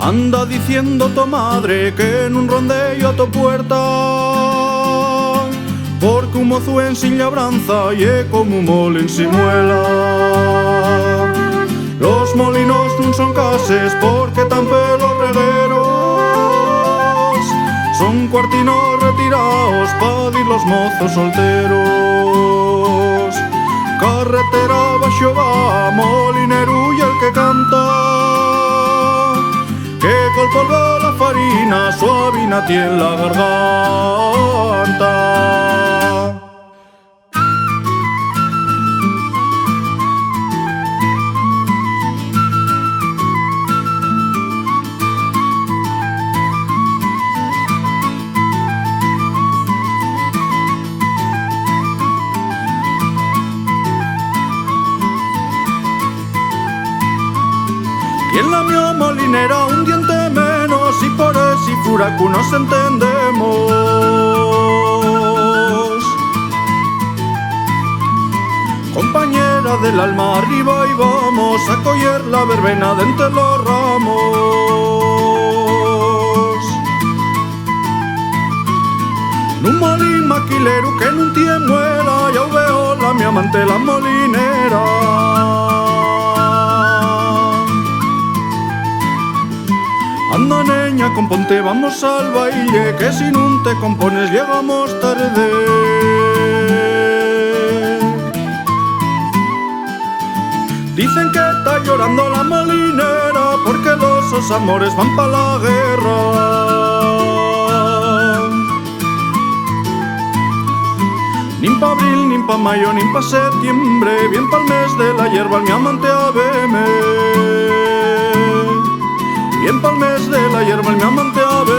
Anda diciendo tu madre que en un rondello a tu puerta, porque un mozo en sin labranza y como un mol en sin muela. Los molinos non son cases porque tan pelos regueros, son cuartinos retiraos pa' dir los mozos solteros. Carretera baxo va, molinero y el que canta, que col polvo la farina suavina tiene la garganta. Y en la mía molinera un diente menos y por ese furaco nos entendemos. Compañera del alma, arriba y vamos a coger la verbena de entre los ramos. Nun molín maquilero que nun tiene muela, ya veo la mi amante la molinera. Anda neña, componte, vamos al baile, que si no te compones llegamos tarde. Dicen que está llorando la molinera porque los amores van pa' la guerra. Nin pa' abril, nin pa' mayo, nin pa' septiembre, bien pa'l mes de la hierba mi amante a verme. Bien pa'l mes de la hierba mi amante a ver.